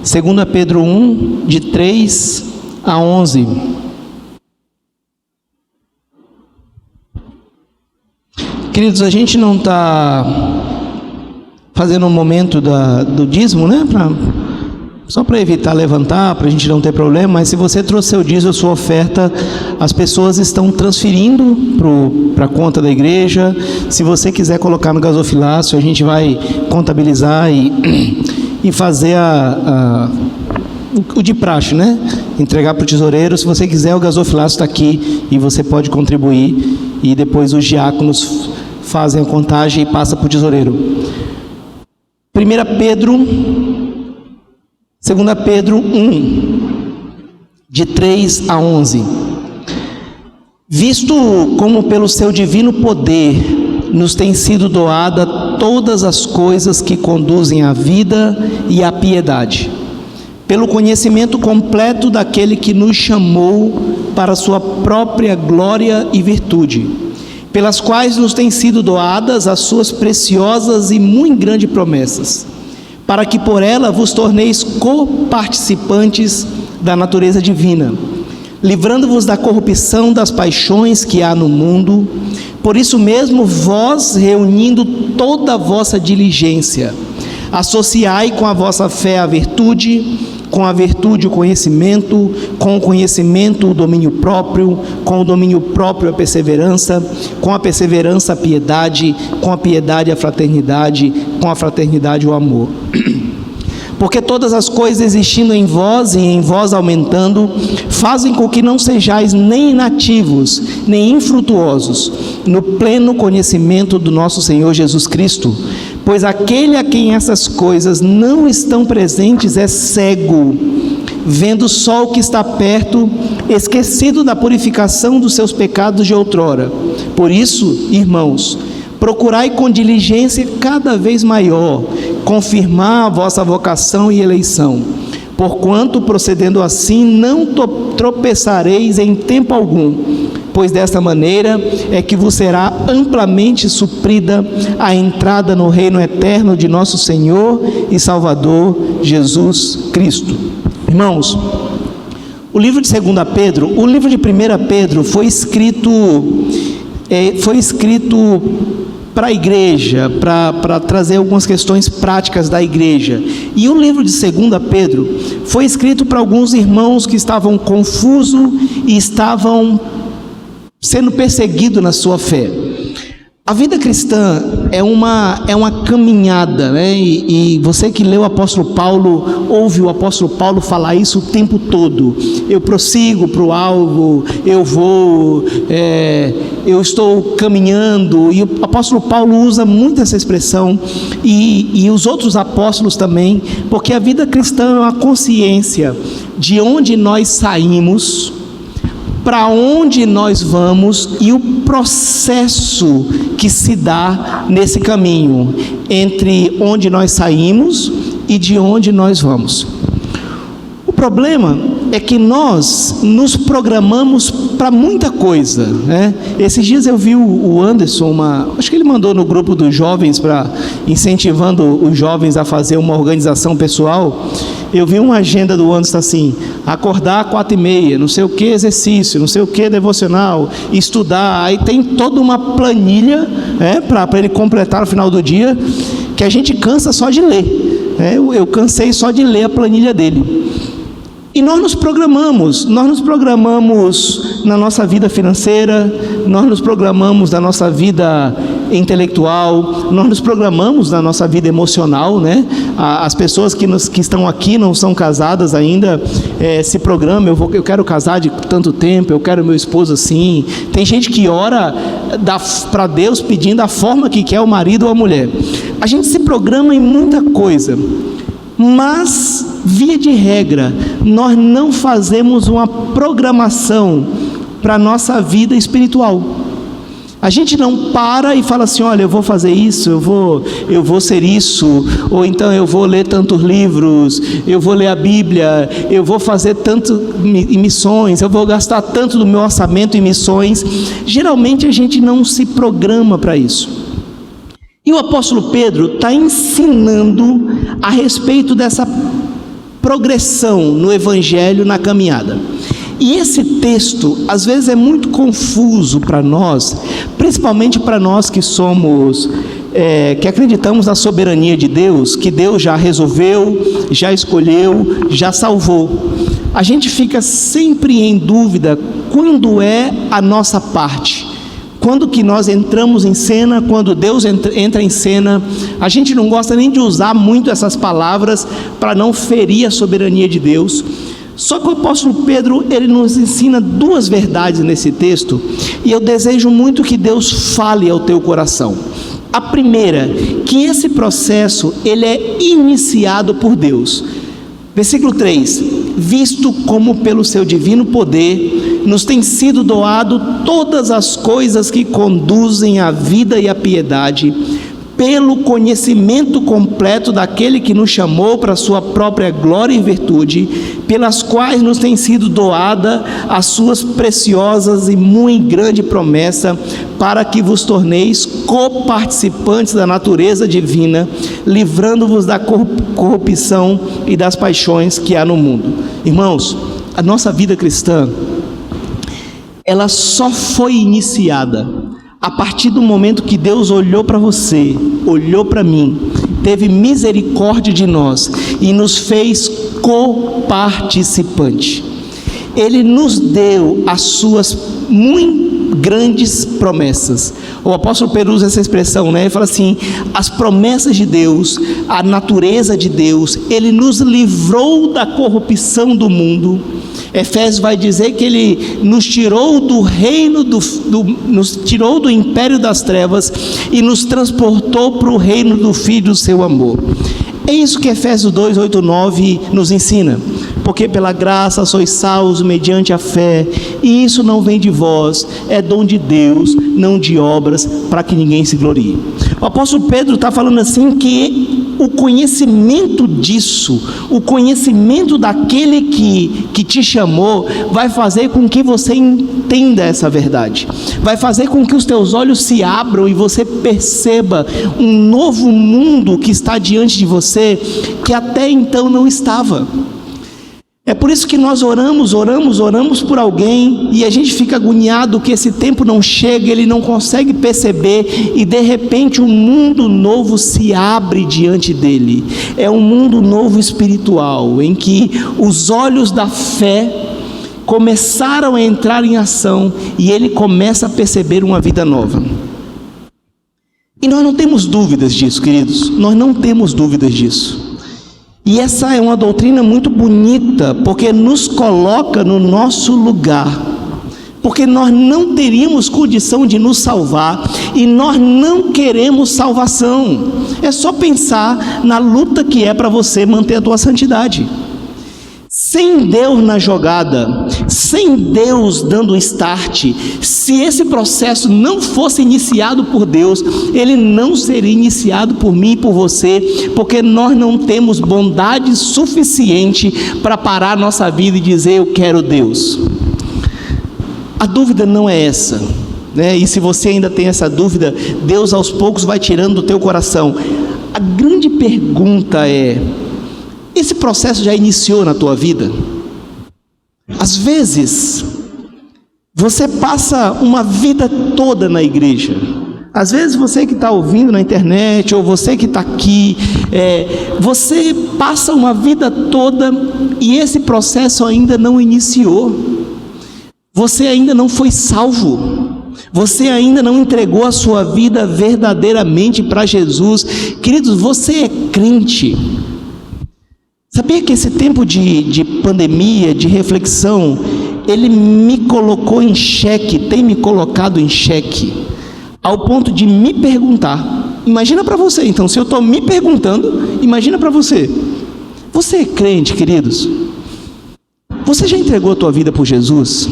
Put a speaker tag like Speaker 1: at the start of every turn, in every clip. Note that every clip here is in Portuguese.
Speaker 1: 2 Pedro 1, de 3 a 11. Queridos, a gente não está fazendo um momento do dízimo, né? Só para evitar levantar, para a gente não ter problema, mas se você trouxe seu dízimo, a sua oferta, as pessoas estão transferindo para a conta da igreja. Se você quiser colocar no gasofilácio, a gente vai contabilizar e fazer o de praxe, né? Entregar para o tesoureiro. Se você quiser, o gasofilácio está aqui e você pode contribuir, e depois os diáconos fazem a contagem e passa para o tesoureiro. 2 Pedro 1, de 3 a 11. Visto como pelo seu divino poder nos tem sido doada todas as coisas que conduzem à vida e à piedade, pelo conhecimento completo daquele que nos chamou para a sua própria glória e virtude, pelas quais nos têm sido doadas as suas preciosas e muito grandes promessas, para que por ela vos torneis coparticipantes da natureza divina, livrando-vos da corrupção das paixões que há no mundo. Por isso mesmo, vós, reunindo toda a vossa diligência, associai com a vossa fé a virtude, com a virtude o conhecimento, com o conhecimento o domínio próprio, com o domínio próprio a perseverança, com a perseverança a piedade, com a piedade a fraternidade, com a fraternidade o amor. Porque todas as coisas existindo em vós e em vós aumentando, fazem com que não sejais nem inativos, nem infrutuosos, no pleno conhecimento do nosso Senhor Jesus Cristo. Pois aquele a quem essas coisas não estão presentes é cego, vendo só o que está perto, esquecido da purificação dos seus pecados de outrora. Por isso, irmãos, procurai com diligência cada vez maior confirmar a vossa vocação e eleição, porquanto, procedendo assim, não tropeçareis em tempo algum, pois desta maneira é que vos será amplamente suprida a entrada no reino eterno de nosso Senhor e Salvador Jesus Cristo. Irmãos, o livro de 2 Pedro, o livro de 1 Pedro foi escrito para a igreja, para trazer algumas questões práticas da igreja. E o livro de 2 Pedro foi escrito para alguns irmãos que estavam confusos e estavam sendo perseguidos na sua fé. A vida cristã é uma caminhada, né? E você que lê o apóstolo Paulo, ouve o apóstolo Paulo falar isso o tempo todo. Eu prossigo para o alvo, eu vou, eu estou caminhando. E o apóstolo Paulo usa muito essa expressão, e os outros apóstolos também, porque a vida cristã é uma consciência de onde nós saímos, para onde nós vamos e o processo que se dá nesse caminho entre onde nós saímos e de onde nós vamos. O problema é que nós nos programamos para muita coisa, né? Esses dias eu vi o Anderson, acho que ele mandou no grupo dos jovens, incentivando os jovens a fazer uma organização pessoal. Eu vi uma agenda do Anderson assim: acordar às 4h30, não sei o que exercício, não sei o que devocional, estudar. Aí tem toda uma planilha, para ele completar no final do dia, que a gente cansa só de ler. Eu cansei só de ler a planilha dele. E nós nos programamos na nossa vida financeira, nós nos programamos na nossa vida intelectual, nós nos programamos na nossa vida emocional, né? As pessoas que estão aqui não são casadas ainda, se programam: eu quero casar de tanto tempo, eu quero meu esposo assim. Tem gente que ora para Deus pedindo a forma que quer o marido ou a mulher. A gente se programa em muita coisa, mas, via de regra, nós não fazemos uma programação para a nossa vida espiritual. A gente não para e fala assim: olha, eu vou fazer isso, eu vou ser isso, ou então eu vou ler tantos livros, eu vou ler a Bíblia, eu vou fazer tanto em missões, eu vou gastar tanto do meu orçamento em missões. Geralmente a gente não se programa para isso. E o apóstolo Pedro está ensinando a respeito dessa progressão no Evangelho, na caminhada. E esse texto, às vezes, é muito confuso para nós, principalmente para nós que somos, que acreditamos na soberania de Deus, que Deus já resolveu, já escolheu, já salvou. A gente fica sempre em dúvida quando é a nossa parte. Quando que nós entramos em cena, quando Deus entra em cena. A gente não gosta nem de usar muito essas palavras para não ferir a soberania de Deus. Só que o apóstolo Pedro, ele nos ensina duas verdades nesse texto, e eu desejo muito que Deus fale ao teu coração. A primeira, que esse processo, ele é iniciado por Deus. Versículo 3: visto como pelo seu divino poder nos tem sido doado todas as coisas que conduzem à vida e à piedade, pelo conhecimento completo daquele que nos chamou para a sua própria glória e virtude, pelas quais nos tem sido doada as suas preciosas e muito grande promessa, para que vos torneis coparticipantes da natureza divina, livrando-vos da corrupção e das paixões que há no mundo. Irmãos, a nossa vida cristã, ela só foi iniciada a partir do momento que Deus olhou para você, olhou para mim, teve misericórdia de nós e nos fez coparticipante. Ele nos deu as suas muito grandes promessas. O apóstolo Pedro usa essa expressão, né? Ele fala assim: as promessas de Deus, a natureza de Deus, Ele nos livrou da corrupção do mundo. Efésios vai dizer que Ele nos tirou do reino, nos tirou do império das trevas e nos transportou para o reino do Filho do seu amor. É isso que Efésios 2, 8, 9 nos ensina. Porque pela graça sois salvos mediante a fé, e isso não vem de vós, é dom de Deus, não de obras, para que ninguém se glorie. O apóstolo Pedro está falando assim que o conhecimento disso, o conhecimento daquele que te chamou, vai fazer com que você entenda essa verdade, vai fazer com que os teus olhos se abram e você perceba um novo mundo que está diante de você, que até então não estava. É por isso que nós oramos por alguém, e a gente fica agoniado que esse tempo não chega, ele não consegue perceber, e de repente um mundo novo se abre diante dele. É um mundo novo espiritual, em que os olhos da fé começaram a entrar em ação, e ele começa a perceber uma vida nova. E nós não temos dúvidas disso, queridos, nós não temos dúvidas disso. E essa é uma doutrina muito bonita, porque nos coloca no nosso lugar, porque nós não teríamos condição de nos salvar, e nós não queremos salvação. É só pensar na luta que é para você manter a tua santidade. Sem Deus na jogada, sem Deus dando o start, se esse processo não fosse iniciado por Deus, ele não seria iniciado por mim e por você, porque nós não temos bondade suficiente para parar nossa vida e dizer: eu quero Deus. A dúvida não é essa, né? E se você ainda tem essa dúvida, Deus aos poucos vai tirando do teu coração. A grande pergunta é: esse processo já iniciou na tua vida? Às vezes, você passa uma vida toda na igreja. Às vezes você que está ouvindo na internet, ou você que está aqui, você passa uma vida toda e esse processo ainda não iniciou. Você ainda não foi salvo. Você ainda não entregou a sua vida verdadeiramente para Jesus. Queridos, você é crente. Sabia que esse tempo de pandemia, de reflexão, ele me colocou em xeque, tem me colocado em xeque, ao ponto de me perguntar. Imagina para você, então, se eu estou me perguntando, imagina para você. Você é crente, queridos? Você já entregou a tua vida por Jesus?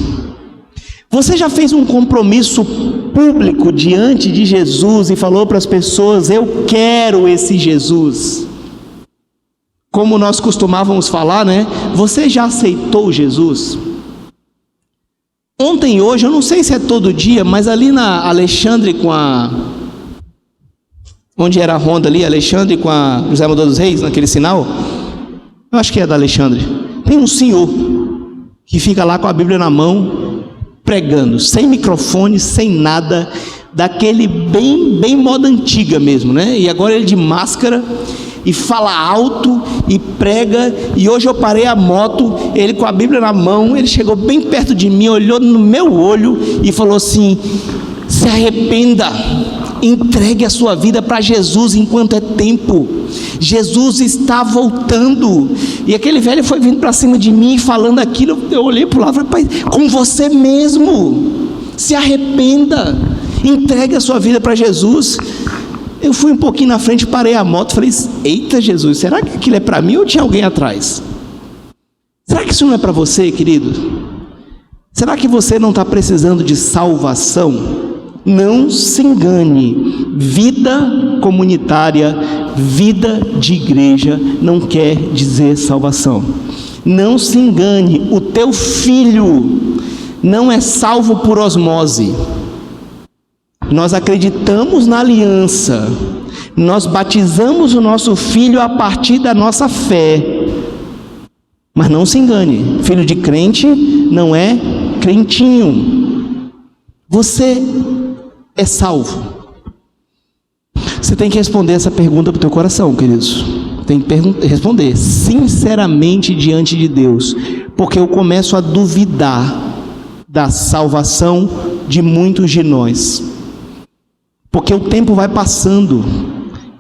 Speaker 1: Você já fez um compromisso público diante de Jesus e falou para as pessoas: eu quero esse Jesus? Como nós costumávamos falar, né? Você já aceitou Jesus? Ontem e hoje, eu não sei se é todo dia, mas ali na Alexandre onde era a Honda ali, Alexandre com a José Amador dos Reis, naquele sinal, eu acho que é da Alexandre, tem um senhor que fica lá com a Bíblia na mão, pregando, sem microfone, sem nada, daquele bem moda antiga mesmo, né? E agora ele de máscara, e fala alto, e prega, e hoje eu parei a moto, ele com a Bíblia na mão, ele chegou bem perto de mim, olhou no meu olho, e falou assim: se arrependa, entregue a sua vida para Jesus enquanto é tempo, Jesus está voltando. E aquele velho foi vindo para cima de mim, falando aquilo, eu olhei para o lado e falei: pai, com você mesmo, se arrependa, entregue a sua vida para Jesus. Eu fui um pouquinho na frente, parei a moto, falei: eita Jesus, será que aquilo é para mim ou tinha alguém atrás? Será que isso não é para você, querido? Será que você não está precisando de salvação? Não se engane, vida comunitária, vida de igreja não quer dizer salvação. Não se engane, o teu filho não é salvo por osmose. Nós acreditamos na aliança, nós batizamos o nosso filho a partir da nossa fé, mas não se engane, filho de crente não é crentinho. Você é salvo? Você tem que responder essa pergunta para o teu coração, queridos. Tem que responder sinceramente diante de Deus, porque eu começo a duvidar da salvação de muitos de nós, porque o tempo vai passando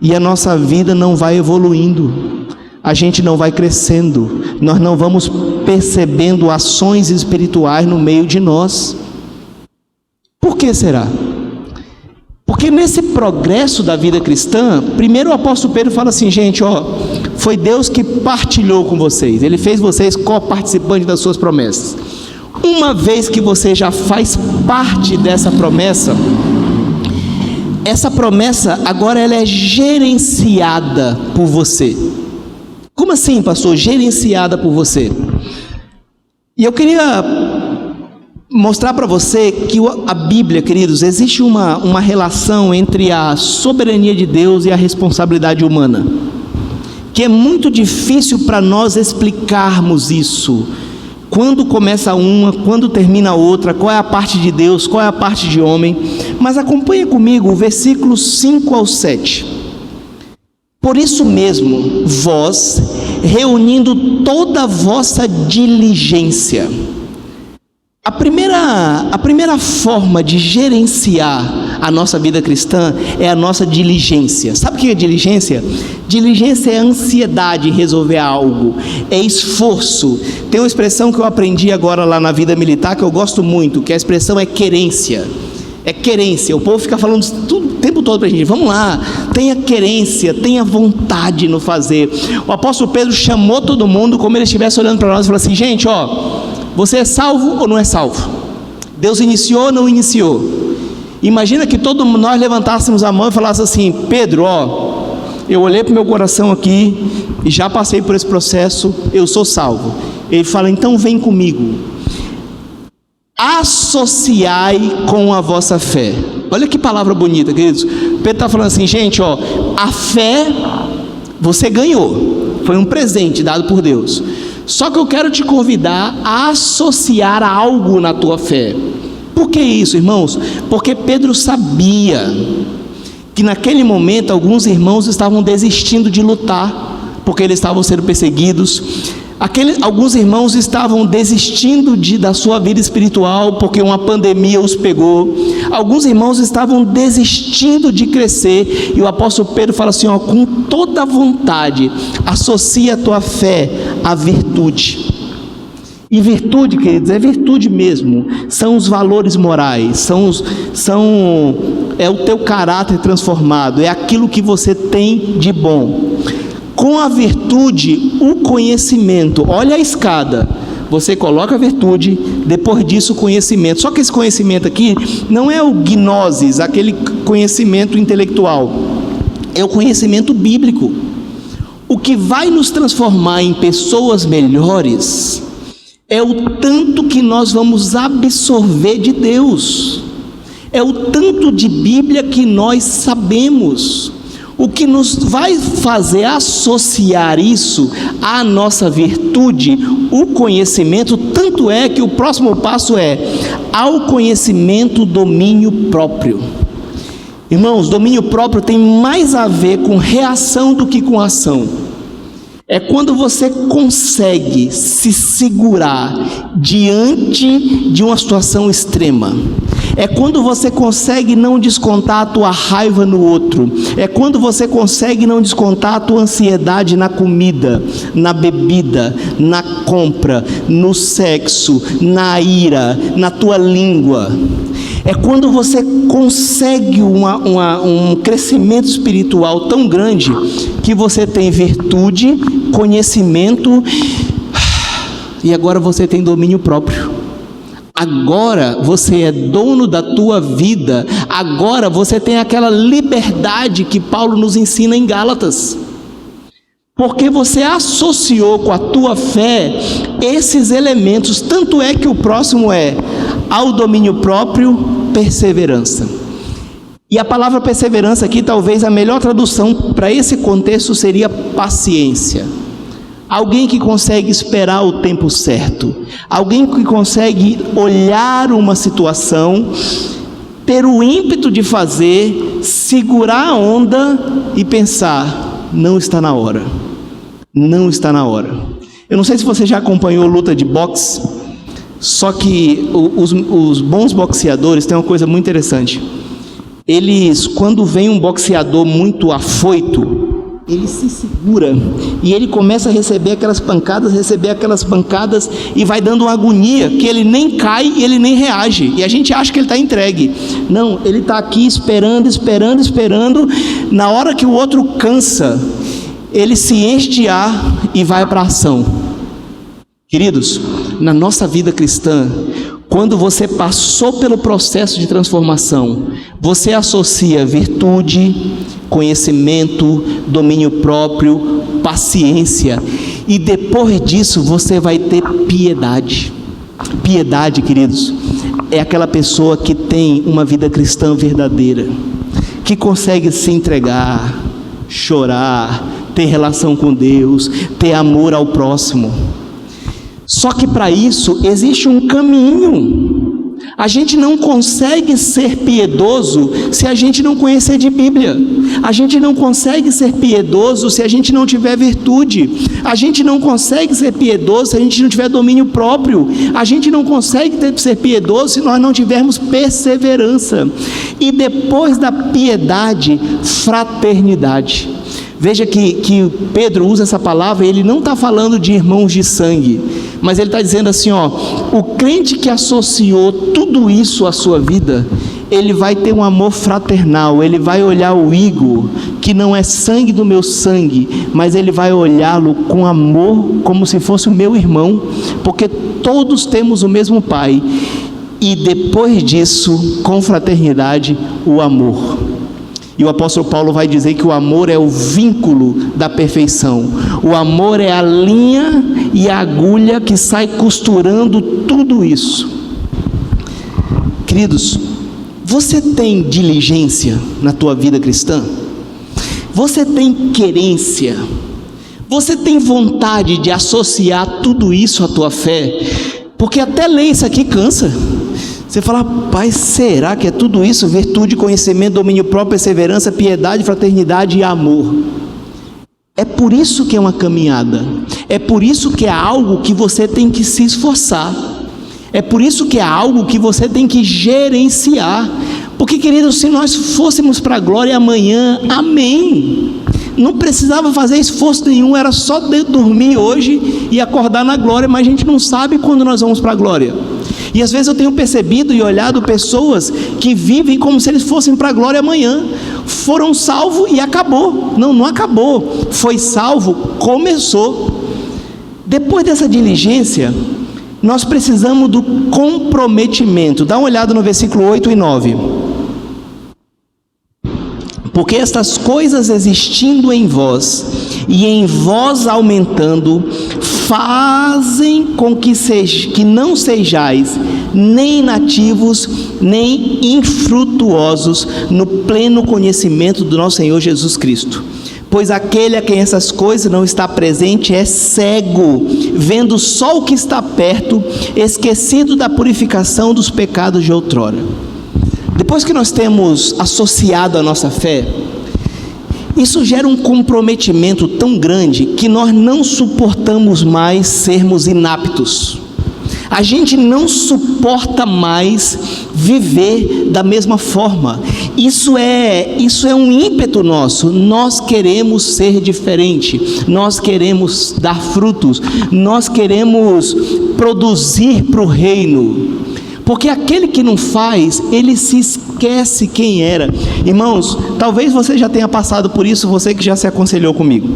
Speaker 1: e a nossa vida não vai evoluindo, a gente não vai crescendo, nós não vamos percebendo ações espirituais no meio de nós. Por que será? Porque nesse progresso da vida cristã, primeiro o apóstolo Pedro fala assim: gente, foi Deus que partilhou com vocês, Ele fez vocês co-participantes das suas promessas. Uma vez que você já faz parte dessa promessa, essa promessa agora ela é gerenciada por você. Como assim, pastor? Gerenciada por você. E eu queria mostrar para você que a Bíblia, queridos, existe uma relação entre a soberania de Deus e a responsabilidade humana, que é muito difícil para nós explicarmos isso. Quando começa uma, quando termina a outra, qual é a parte de Deus, qual é a parte de homem. Mas acompanhe comigo o versículo 5 ao 7. Por isso mesmo, vós, reunindo toda a vossa diligência. A primeira forma de gerenciar a nossa vida cristã é a nossa diligência. Sabe o que é diligência? Diligência é ansiedade em resolver algo, é esforço. Tem uma expressão que eu aprendi agora lá na vida militar que eu gosto muito, que a expressão é querência. É querência, o povo fica falando tudo, o tempo todo para a gente: vamos lá, tenha querência, tenha vontade no fazer. O apóstolo Pedro chamou todo mundo como ele estivesse olhando para nós e falou assim: gente, você é salvo ou não é salvo? Deus iniciou ou não iniciou? Imagina que todos nós levantássemos a mão e falássemos assim: Pedro, eu olhei para o meu coração aqui e já passei por esse processo, eu sou salvo. Ele fala: então vem comigo, associai com a vossa fé. Olha que palavra bonita, queridos. Pedro está falando assim: gente, a fé você ganhou, foi um presente dado por Deus. Só que eu quero te convidar a associar algo na tua fé. Por que isso, irmãos? Porque Pedro sabia que naquele momento alguns irmãos estavam desistindo de lutar, porque eles estavam sendo perseguidos. Alguns irmãos estavam desistindo da sua vida espiritual, porque uma pandemia os pegou. Alguns irmãos estavam desistindo de crescer, e o apóstolo Pedro fala assim: com toda a vontade, associa a tua fé à virtude. E virtude, queridos, é virtude mesmo, são os valores morais, é o teu caráter transformado, é aquilo que você tem de bom. Com a virtude, o conhecimento. Olha a escada, você coloca a virtude, depois disso o conhecimento. Só que esse conhecimento aqui não é o gnosis, aquele conhecimento intelectual, é o conhecimento bíblico. O que vai nos transformar em pessoas melhores é o tanto que nós vamos absorver de Deus, é o tanto de Bíblia que nós sabemos. O que nos vai fazer associar isso à nossa virtude, o conhecimento, tanto é que o próximo passo é ao conhecimento, domínio próprio. Irmãos, domínio próprio tem mais a ver com reação do que com ação. É quando você consegue se segurar diante de uma situação extrema. É quando você consegue não descontar a tua raiva no outro. É quando você consegue não descontar a tua ansiedade na comida, na bebida, na compra, no sexo, na ira, na tua língua. É quando você consegue um crescimento espiritual tão grande que você tem virtude, conhecimento e agora você tem domínio próprio. Agora você é dono da tua vida, agora você tem aquela liberdade que Paulo nos ensina em Gálatas, porque você associou com a tua fé esses elementos. Tanto é que o próximo é ao domínio próprio, perseverança. E a palavra perseverança aqui, talvez a melhor tradução para esse contexto seria paciência. Alguém que consegue esperar o tempo certo, alguém que consegue olhar uma situação, ter o ímpeto de fazer, segurar a onda e pensar, não está na hora, não está na hora. Eu não sei se você já acompanhou luta de boxe, só que os bons boxeadores têm uma coisa muito interessante. Eles, quando vem um boxeador muito afoito, ele se segura e ele começa a receber aquelas pancadas e vai dando uma agonia que ele nem cai e ele nem reage, e a gente acha que ele está entregue. Não, ele está aqui esperando. Na hora que o outro cansa, ele se enche de ar e vai para a ação. Queridos, na nossa vida cristã, quando você passou pelo processo de transformação, você associa virtude, conhecimento, domínio próprio, paciência, e depois disso você vai ter piedade. Piedade, queridos, é aquela pessoa que tem uma vida cristã verdadeira, que consegue se entregar, chorar, ter relação com Deus, ter amor ao próximo. Só que para isso existe um caminho. A gente não consegue ser piedoso se a gente não conhecer de Bíblia. A gente não consegue ser piedoso se a gente não tiver virtude. A gente não consegue ser piedoso se a gente não tiver domínio próprio. A gente não consegue ser piedoso se nós não tivermos perseverança. E depois da piedade, fraternidade. Veja que Pedro usa essa palavra, ele não está falando de irmãos de sangue, mas ele está dizendo assim, o crente que associou tudo isso à sua vida, ele vai ter um amor fraternal, ele vai olhar o Igor, que não é sangue do meu sangue, mas ele vai olhá-lo com amor, como se fosse o meu irmão, porque todos temos o mesmo Pai, e depois disso, com fraternidade, o amor. E o apóstolo Paulo vai dizer que o amor é o vínculo da perfeição. O amor é a linha e a agulha que sai costurando tudo isso. Queridos, você tem diligência na tua vida cristã? Você tem querência? Você tem vontade de associar tudo isso à tua fé? Porque até ler isso aqui cansa. Você fala, pai, será que é tudo isso? Virtude, conhecimento, domínio próprio, perseverança, piedade, fraternidade e amor. É por isso que é uma caminhada. É por isso que é algo que você tem que se esforçar. É por isso que é algo que você tem que gerenciar. Porque, queridos, se nós fôssemos para a glória amanhã, amém. Não precisava fazer esforço nenhum, era só dormir hoje e acordar na glória, mas a gente não sabe quando nós vamos para a glória. E às vezes eu tenho percebido e olhado pessoas que vivem como se eles fossem para a glória amanhã. Foram salvos e acabou. Não acabou. Foi salvo, começou. Depois dessa diligência, nós precisamos do comprometimento. Dá uma olhada no versículo 8 e 9. Porque estas coisas existindo em vós e em vós aumentando, fazem com que não sejais nem inativos, nem infrutuosos no pleno conhecimento do nosso Senhor Jesus Cristo. Pois aquele a quem essas coisas não está presente é cego, vendo só o que está perto, esquecido da purificação dos pecados de outrora. Depois que nós temos associado a nossa fé, isso gera um comprometimento tão grande que nós não suportamos mais sermos inaptos. A gente não suporta mais viver da mesma forma. Isso é um ímpeto nosso. Nós queremos ser diferente. Nós queremos dar frutos. Nós queremos produzir para o reino. Porque aquele que não faz, ele se esquece quem era. Irmãos, talvez você já tenha passado por isso, você que já se aconselhou comigo.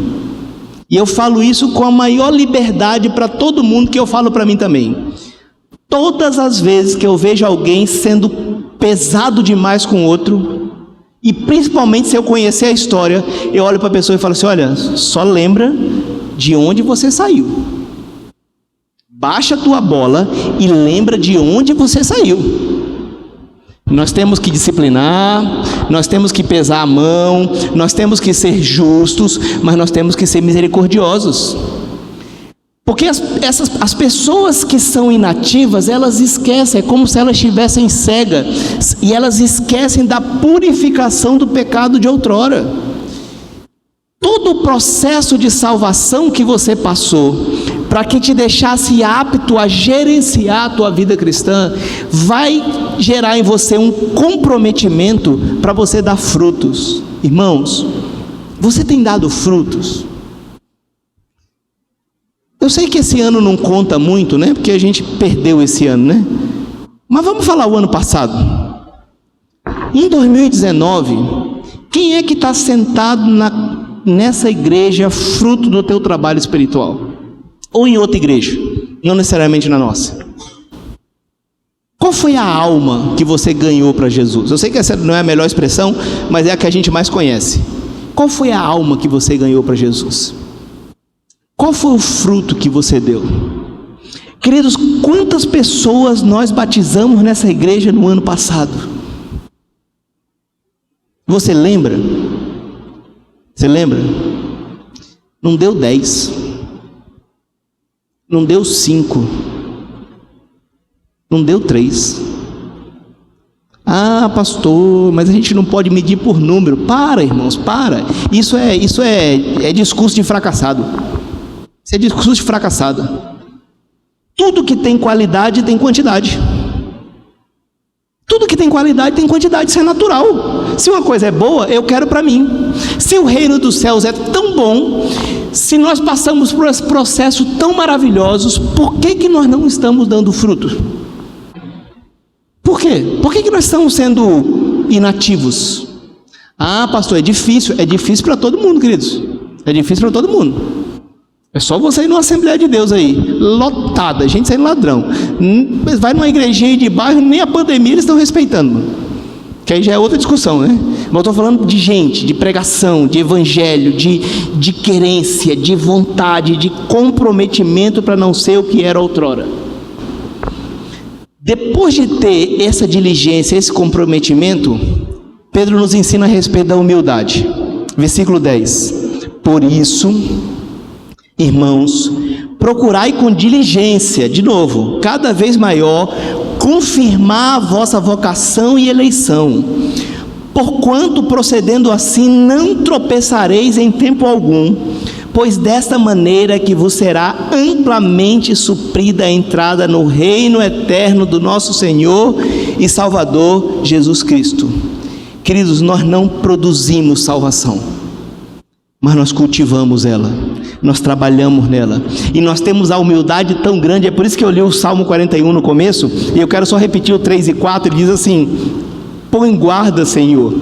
Speaker 1: E eu falo isso com a maior liberdade para todo mundo, que eu falo para mim também. Todas as vezes que eu vejo alguém sendo pesado demais com o outro, e principalmente se eu conhecer a história, eu olho para a pessoa e falo assim: olha, só lembra de onde você saiu. Baixa a tua bola e lembra de onde você saiu. Nós temos que disciplinar, nós temos que pesar a mão, nós temos que ser justos, mas nós temos que ser misericordiosos. Porque as pessoas que são inativas, elas esquecem, é como se elas estivessem cegas, e elas esquecem da purificação do pecado de outrora. Todo o processo de salvação que você passou, para que te deixasse apto a gerenciar a tua vida cristã, vai gerar em você um comprometimento para você dar frutos. Irmãos, você tem dado frutos? Eu sei que esse ano não conta muito, né? Porque a gente perdeu esse ano, né? Mas vamos falar o ano passado. Em 2019, quem é que está sentado nessa igreja fruto do teu trabalho espiritual? Ou em outra igreja, não necessariamente na nossa. Qual foi a alma que você ganhou para Jesus? Eu sei que essa não é a melhor expressão, mas é a que a gente mais conhece. Qual foi a alma que você ganhou para Jesus? Qual foi o fruto que você deu? Queridos, quantas pessoas nós batizamos nessa igreja no ano passado? Você lembra? Você lembra? Não deu 10. Não deu 5. Não deu 3. Ah, pastor, mas a gente não pode medir por número. Para, irmãos, para. Isso é discurso de fracassado. Isso é discurso de fracassado. Tudo que tem qualidade tem quantidade. Tudo que tem qualidade tem quantidade, isso é natural. Se uma coisa é boa, eu quero para mim. Se o reino dos céus é tão bom, se nós passamos por esse processo tão maravilhosos, por que nós não estamos dando fruto? Por quê? Por que nós estamos sendo inativos? Ah, pastor, é difícil para todo mundo, queridos. É difícil para todo mundo. É só você ir numa Assembleia de Deus aí, lotada, gente saindo ladrão. Vai numa igrejinha de bairro, nem a pandemia eles estão respeitando. Que aí já é outra discussão, né? Mas eu estou falando de gente, de pregação, de evangelho, de querência, de vontade, de comprometimento para não ser o que era outrora. Depois de ter essa diligência, esse comprometimento, Pedro nos ensina a respeito da humildade. Versículo 10. Por isso, irmãos, procurai com diligência, de novo, cada vez maior, confirmar a vossa vocação e eleição, porquanto procedendo assim não tropeçareis em tempo algum, pois desta maneira que vos será amplamente suprida a entrada no reino eterno do nosso Senhor e Salvador Jesus Cristo. Queridos, nós não produzimos salvação, mas nós cultivamos ela, nós trabalhamos nela, e nós temos a humildade tão grande. É por isso que eu li o Salmo 41 no começo, e eu quero só repetir o 3 e 4, ele diz assim: põe guarda, Senhor,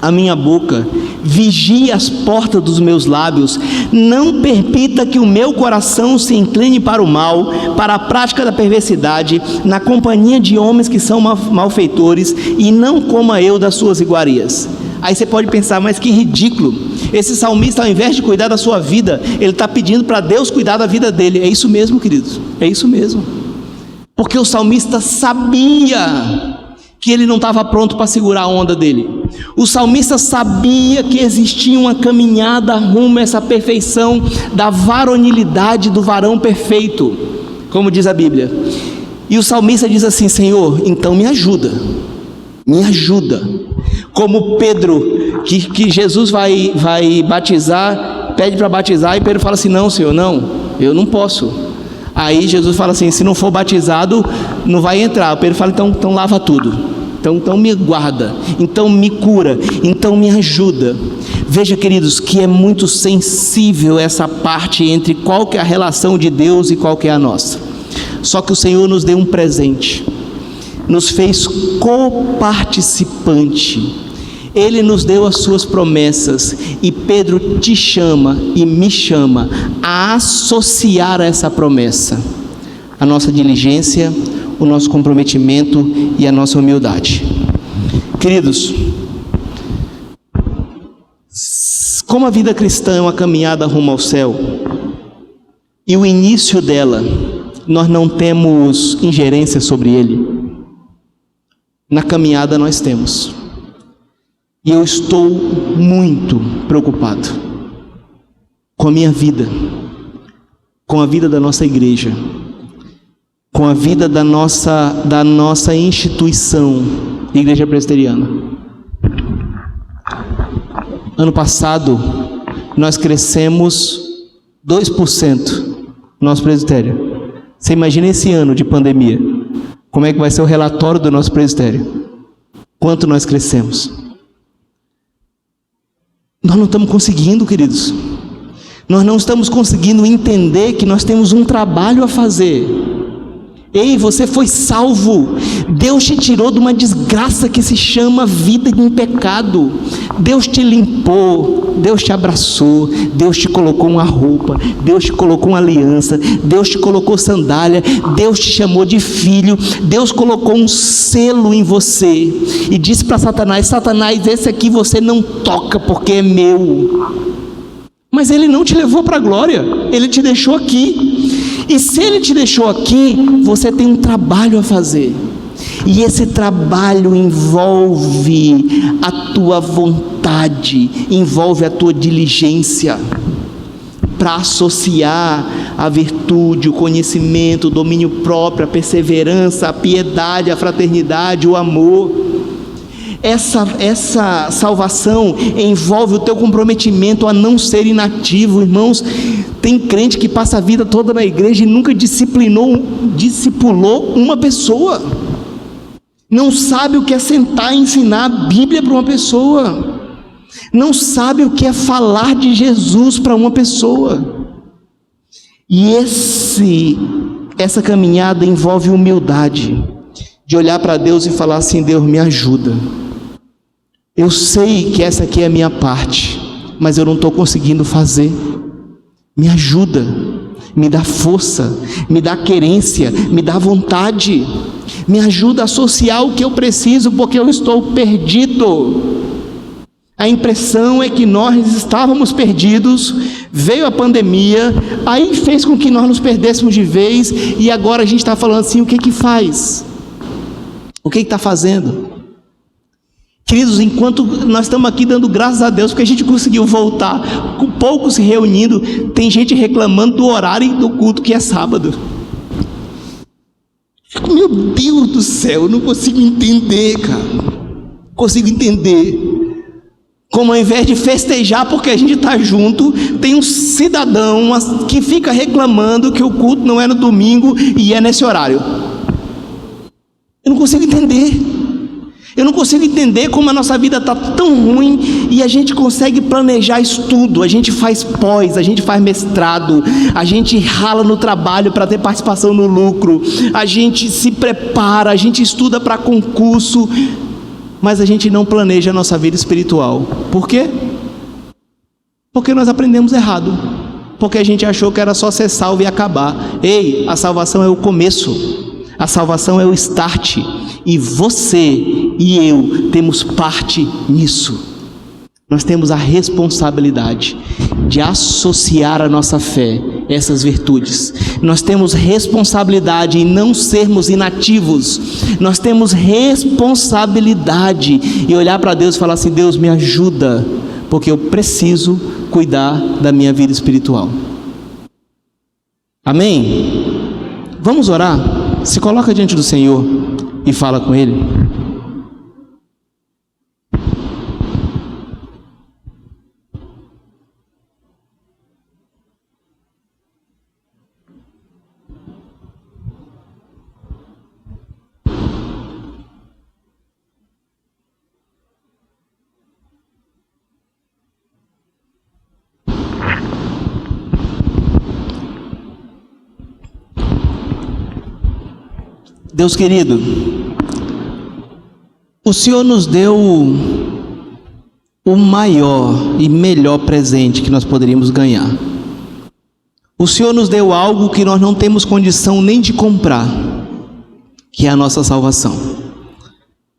Speaker 1: a minha boca, vigie as portas dos meus lábios, não permita que o meu coração se incline para o mal, para a prática da perversidade, na companhia de homens que são malfeitores, e não coma eu das suas iguarias. Aí você pode pensar, mas que ridículo, esse salmista, ao invés de cuidar da sua vida, ele está pedindo para Deus cuidar da vida dele. É isso mesmo, queridos, é isso mesmo, porque o salmista sabia que ele não estava pronto para segurar a onda dele. O salmista sabia que existia uma caminhada rumo a essa perfeição da varonilidade do varão perfeito, como diz a Bíblia. E o salmista diz assim: Senhor, então me ajuda, me ajuda. Como Pedro, que Jesus vai batizar, pede para batizar, e Pedro fala assim: não, Senhor, não, eu não posso. Aí Jesus fala assim: se não for batizado, não vai entrar. Pedro fala: então lava tudo. Então me guarda, então me cura, então me ajuda. Veja, queridos, que é muito sensível essa parte entre qual que é a relação de Deus e qual que é a nossa. Só que o Senhor nos deu um presente, nos fez coparticipante. Ele nos deu as suas promessas, e Pedro te chama e me chama a associar a essa promessa a nossa diligência, o nosso comprometimento e a nossa humildade. Queridos, como a vida cristã é uma caminhada rumo ao céu, e o início dela, nós não temos ingerência sobre ele, na caminhada nós temos. E eu estou muito preocupado com a minha vida, com a vida da nossa igreja, com a vida da nossa instituição, Igreja Presbiteriana. Ano passado, nós crescemos 2% no nosso presbitério. Você imagina esse ano de pandemia, como é que vai ser o relatório do nosso presbitério? Quanto nós crescemos? Nós não estamos conseguindo, queridos. Nós não estamos conseguindo entender que nós temos um trabalho a fazer. Ei, você foi salvo. Deus te tirou de uma desgraça que se chama vida em pecado. Deus te limpou, Deus te abraçou, Deus te colocou uma roupa, Deus te colocou uma aliança, Deus te colocou sandália, Deus te chamou de filho, Deus colocou um selo em você e disse para Satanás: Satanás, esse aqui você não toca porque é meu. Mas ele não te levou para a glória, ele te deixou aqui. E se ele te deixou aqui, você tem um trabalho a fazer. E esse trabalho envolve a tua vontade, envolve a tua diligência, para associar a virtude, o conhecimento, o domínio próprio, a perseverança, a piedade, a fraternidade, o amor. Essa salvação envolve o teu comprometimento a não ser inativo. Irmãos, tem crente que passa a vida toda na igreja e nunca discipulou uma pessoa. Não sabe o que é sentar e ensinar a Bíblia para uma pessoa. Não sabe o que é falar de Jesus para uma pessoa. E essa caminhada envolve humildade, de olhar para Deus e falar assim: Deus, me ajuda. Eu sei que essa aqui é a minha parte, mas eu não estou conseguindo fazer. Me ajuda, me dá força, me dá querência, me dá vontade, me ajuda a associar o que eu preciso, porque eu estou perdido. A impressão é que nós estávamos perdidos, veio a pandemia, aí fez com que nós nos perdêssemos de vez, e agora a gente está falando assim: o que faz? O que está fazendo? Queridos, enquanto nós estamos aqui dando graças a Deus porque a gente conseguiu voltar, com poucos se reunindo, tem gente reclamando do horário do culto que é sábado. Meu Deus do céu, eu não consigo entender, cara. Consigo entender como, ao invés de festejar porque a gente está junto, tem um cidadão que fica reclamando que o culto não é no domingo e é nesse horário. Eu não consigo entender. Eu não consigo entender como a nossa vida está tão ruim e a gente consegue planejar estudo, a gente faz pós, a gente faz mestrado, a gente rala no trabalho para ter participação no lucro, a gente se prepara, a gente estuda para concurso, mas a gente não planeja a nossa vida espiritual. Por quê? Porque nós aprendemos errado, porque a gente achou que era só ser salvo e acabar. Ei, a salvação é o começo, a salvação é o start, e você e eu temos parte nisso. nós temos a responsabilidade de associar a nossa fé a essas virtudes. Nós temos responsabilidade em não sermos inativos. Nós temos responsabilidade em olhar para Deus e falar assim: Deus, me ajuda, porque eu preciso cuidar da minha vida espiritual. Amém? Vamos orar? Se coloca diante do Senhor e fala com Ele. Deus querido, o Senhor nos deu o maior e melhor presente que nós poderíamos ganhar. O Senhor nos deu algo que nós não temos condição nem de comprar, que é a nossa salvação.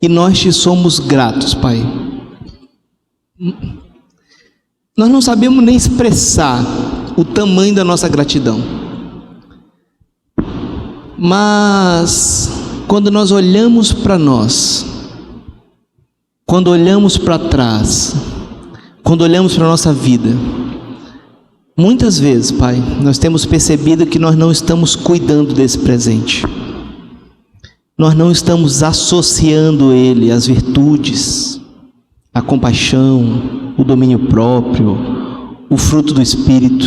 Speaker 1: E nós te somos gratos, Pai. Nós não sabemos nem expressar o tamanho da nossa gratidão. Mas quando nós olhamos para nós, quando olhamos para trás, quando olhamos para a nossa vida, muitas vezes, Pai, nós temos percebido que nós não estamos cuidando desse presente. Nós não estamos associando ele às virtudes, a compaixão, o domínio próprio, o fruto do Espírito,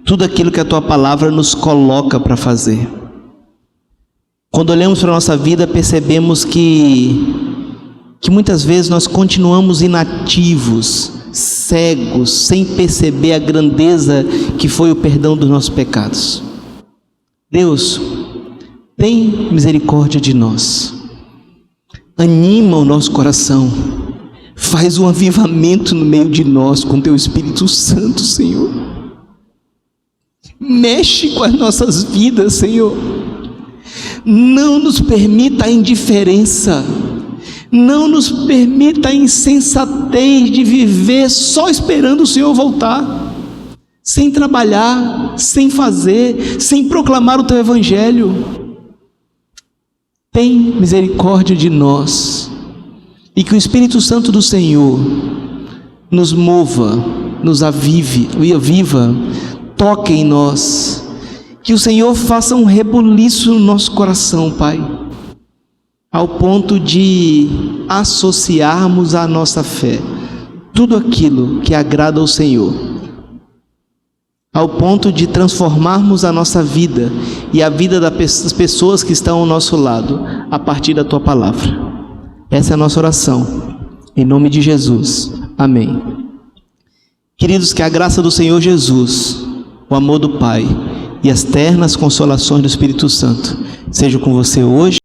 Speaker 1: tudo aquilo que a Tua palavra nos coloca para fazer. Quando olhamos para a nossa vida, percebemos que muitas vezes nós continuamos inativos, cegos, sem perceber a grandeza que foi o perdão dos nossos pecados. Deus, tem misericórdia de nós, anima o nosso coração, faz um avivamento no meio de nós com Teu Espírito Santo, Senhor. Mexe com as nossas vidas, Senhor. Não nos permita a indiferença, não nos permita a insensatez de viver só esperando o Senhor voltar, sem trabalhar, sem fazer, sem proclamar o Teu Evangelho. Tem misericórdia de nós, e que o Espírito Santo do Senhor nos mova, nos aviva, toque em nós. Que o Senhor faça um rebuliço no nosso coração, Pai, ao ponto de associarmos à nossa fé tudo aquilo que agrada ao Senhor, ao ponto de transformarmos a nossa vida e a vida das pessoas que estão ao nosso lado, a partir da Tua palavra. Essa é a nossa oração, em nome de Jesus, amém. Queridos, que a graça do Senhor Jesus, o amor do Pai e as ternas consolações do Espírito Santo sejam com você hoje